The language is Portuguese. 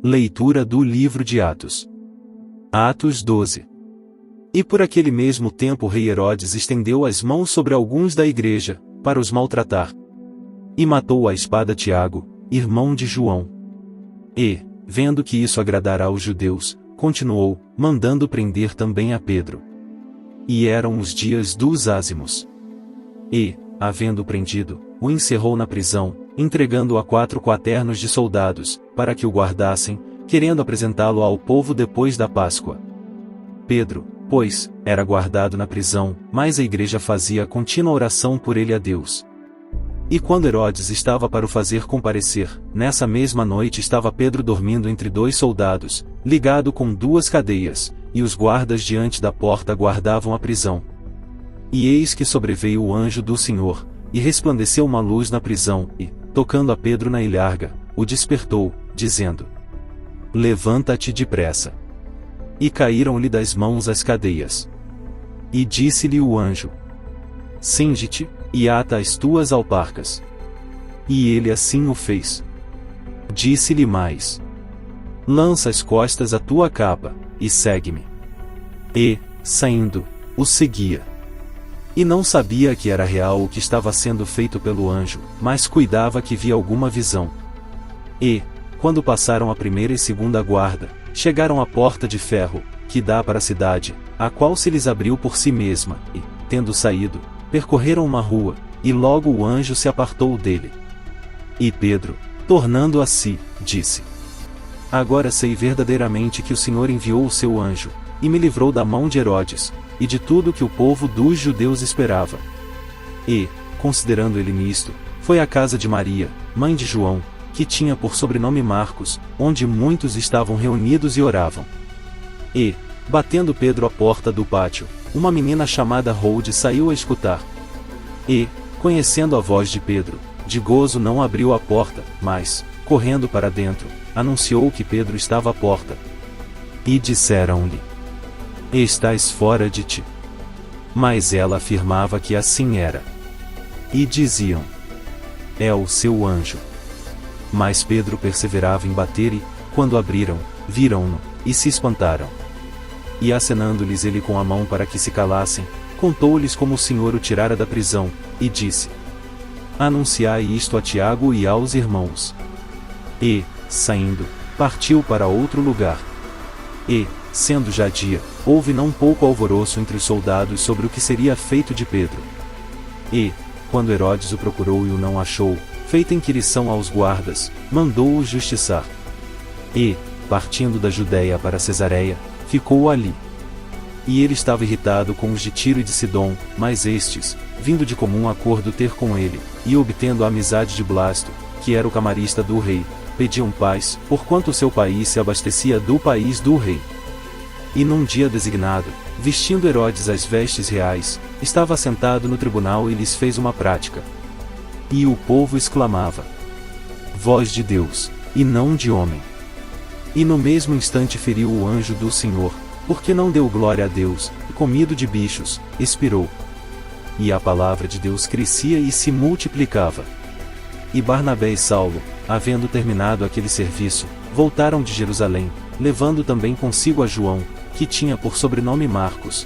Leitura do livro de Atos. Atos 12. E por aquele mesmo tempo o rei Herodes estendeu as mãos sobre alguns da igreja, para os maltratar. E matou à espada Tiago, irmão de João. E, vendo que isso agradará aos judeus, continuou, mandando prender também a Pedro. E eram os dias dos ázimos. E, havendo prendido, o encerrou na prisão, entregando-o a 4 quaternos de soldados, para que o guardassem, querendo apresentá-lo ao povo depois da Páscoa. Pedro, pois, era guardado na prisão, mas a igreja fazia contínua oração por ele a Deus. E quando Herodes estava para o fazer comparecer, nessa mesma noite estava Pedro dormindo entre 2 soldados, ligado com 2 cadeias, e os guardas diante da porta guardavam a prisão. E eis que sobreveio o anjo do Senhor, e resplandeceu uma luz na prisão, e, tocando a Pedro na ilharga, o despertou, dizendo: Levanta-te depressa. E caíram-lhe das mãos as cadeias. E disse-lhe o anjo: Cinge-te, e ata as tuas alparcas. E ele assim o fez. Disse-lhe mais: Lança às costas a tua capa, e segue-me. E, saindo, o seguia. E não sabia que era real o que estava sendo feito pelo anjo, mas cuidava que via alguma visão. E, quando passaram a primeira e segunda guarda, chegaram à porta de ferro, que dá para a cidade, a qual se lhes abriu por si mesma, e, tendo saído, percorreram uma rua, e logo o anjo se apartou dele. E Pedro, tornando a si, disse: Agora sei verdadeiramente que o Senhor enviou o seu anjo, e me livrou da mão de Herodes, e de tudo que o povo dos judeus esperava. E, considerando ele nisto, foi à casa de Maria, mãe de João, que tinha por sobrenome Marcos, onde muitos estavam reunidos e oravam. E, batendo Pedro à porta do pátio, uma menina chamada Rode saiu a escutar. E, conhecendo a voz de Pedro, de gozo não abriu a porta, mas, correndo para dentro, anunciou que Pedro estava à porta. E disseram-lhe: Estás fora de ti. Mas ela afirmava que assim era. E diziam: É o seu anjo. Mas Pedro perseverava em bater e, quando abriram, viram-no, e se espantaram. E acenando-lhes ele com a mão para que se calassem, contou-lhes como o Senhor o tirara da prisão, e disse: Anunciai isto a Tiago e aos irmãos. E, saindo, partiu para outro lugar. E, sendo já dia, houve não pouco alvoroço entre os soldados sobre o que seria feito de Pedro. E, quando Herodes o procurou e o não achou, feita inquirição aos guardas, mandou-o justiçar. E, partindo da Judéia para Cesareia, ficou ali. E ele estava irritado com os de Tiro e de Sidom, mas estes, vindo de comum acordo ter com ele, e obtendo a amizade de Blasto, que era o camarista do rei, pediam paz, porquanto o seu país se abastecia do país do rei. E num dia designado, vestindo Herodes as vestes reais, estava assentado no tribunal e lhes fez uma prática. E o povo exclamava: Voz de Deus, e não de homem. E no mesmo instante feriu o anjo do Senhor, porque não deu glória a Deus, e comido de bichos, expirou. E a palavra de Deus crescia e se multiplicava. E Barnabé e Saulo, havendo terminado aquele serviço, voltaram de Jerusalém, levando também consigo a João, que tinha por sobrenome Marcos,